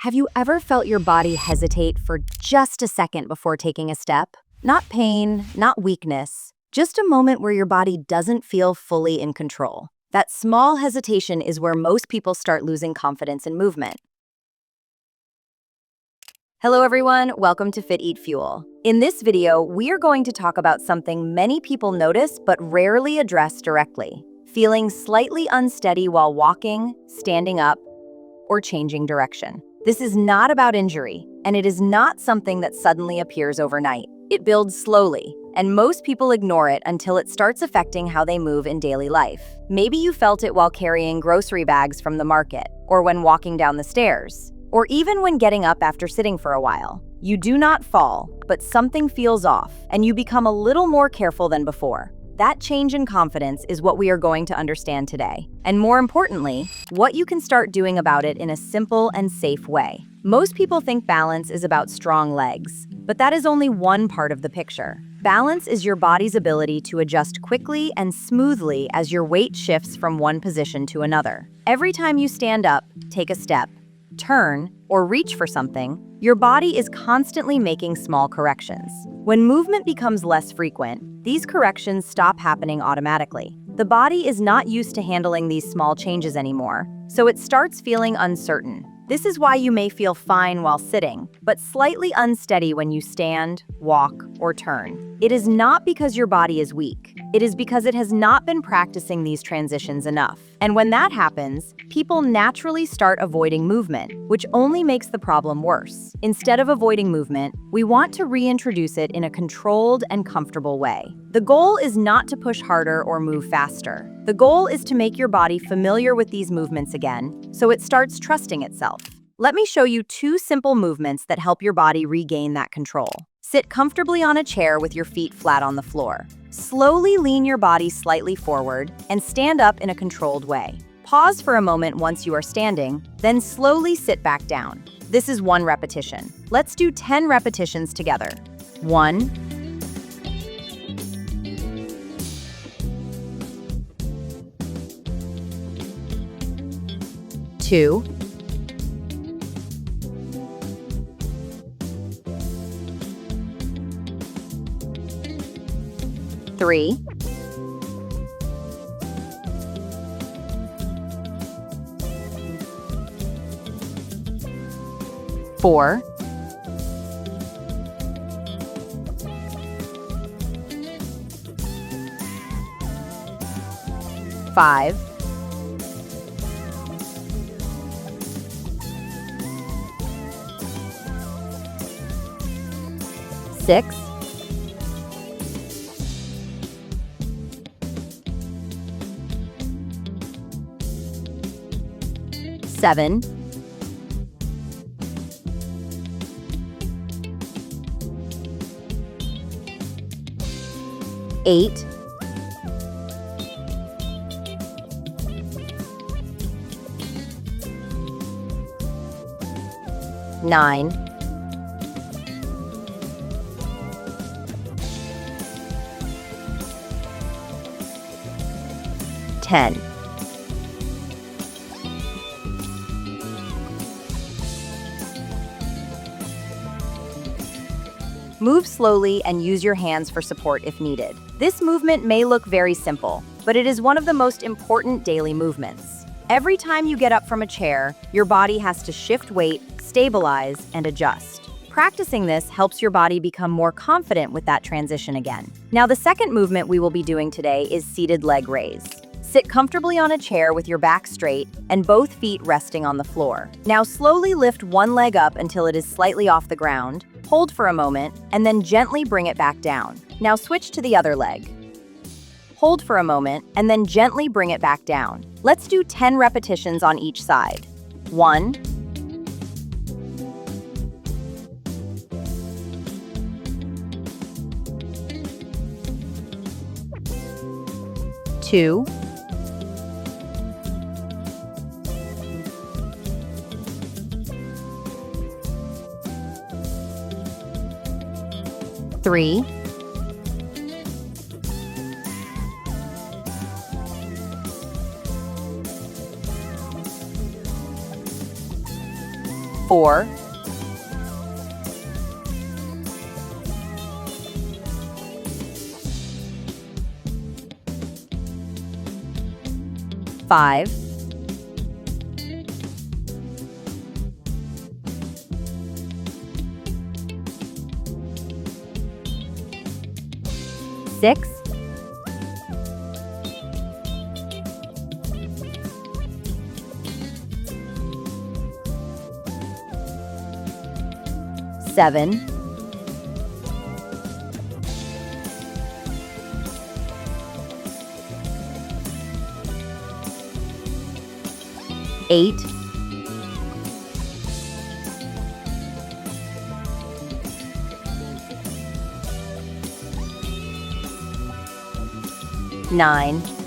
Have you ever felt your body hesitate for just a second before taking a step? Not pain, not weakness, just a moment where your body doesn't feel fully in control. That small hesitation is where most people start losing confidence in movement. Hello everyone, welcome to Fit Eat Fuel. In this video, we are going to talk about something many people notice but rarely address directly: feeling slightly unsteady while walking, standing up, or changing direction. This is not about injury, and it is not something that suddenly appears overnight. It builds slowly, and most people ignore it until it starts affecting how they move in daily life. Maybe you felt it while carrying grocery bags from the market, or when walking down the stairs, or even when getting up after sitting for a while. You do not fall, but something feels off, and you become a little more careful than before. That change in confidence is what we are going to understand today. And more importantly, what you can start doing about it in a simple and safe way. Most people think balance is about strong legs, but that is only one part of the picture. Balance is your body's ability to adjust quickly and smoothly as your weight shifts from one position to another. Every time you stand up, take a step, turn, or reach for something, your body is constantly making small corrections. When movement becomes less frequent, these corrections stop happening automatically. The body is not used to handling these small changes anymore, so it starts feeling uncertain. This is why you may feel fine while sitting, but slightly unsteady when you stand, walk, or turn. It is not because your body is weak. It is because it has not been practicing these transitions enough. And when that happens, people naturally start avoiding movement, which only makes the problem worse. Instead of avoiding movement, we want to reintroduce it in a controlled and comfortable way. The goal is not to push harder or move faster. The goal is to make your body familiar with these movements again, so it starts trusting itself. Let me show you two simple movements that help your body regain that control. Sit comfortably on a chair with your feet flat on the floor. Slowly lean your body slightly forward and stand up in a controlled way. Pause for a moment once you are standing, then slowly sit back down. This is 1 repetition. Let's do 10 repetitions together. 1, 2, 3, 4, 5, 6, 7, 8, 9, 10. Move slowly and use your hands for support if needed. This movement may look very simple, but it is one of the most important daily movements. Every time you get up from a chair, your body has to shift weight, stabilize, and adjust. Practicing this helps your body become more confident with that transition again. Now, the second movement we will be doing today is seated leg raise. Sit comfortably on a chair with your back straight and both feet resting on the floor. Now slowly lift one leg up until it is slightly off the ground, hold for a moment, and then gently bring it back down. Now switch to the other leg. Hold for a moment, and then gently bring it back down. Let's do 10 repetitions on each side. 1, 2, 3, 4, 4, 5, 6, 7, 8, 9,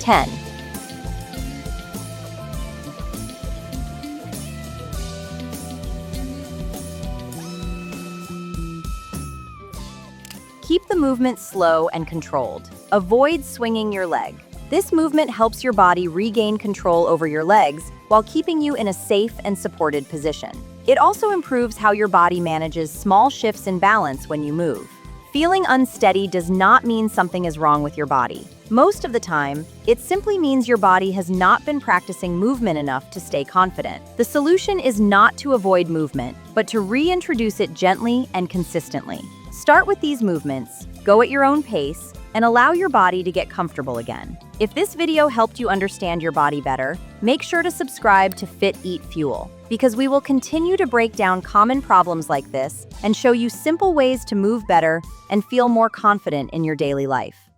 10. Keep the movement slow and controlled. Avoid swinging your leg. This movement helps your body regain control over your legs while keeping you in a safe and supported position. It also improves how your body manages small shifts in balance when you move. Feeling unsteady does not mean something is wrong with your body. Most of the time, it simply means your body has not been practicing movement enough to stay confident. The solution is not to avoid movement, but to reintroduce it gently and consistently. Start with these movements, go at your own pace, and allow your body to get comfortable again. If this video helped you understand your body better, make sure to subscribe to Fit Eat Fuel, because we will continue to break down common problems like this and show you simple ways to move better and feel more confident in your daily life.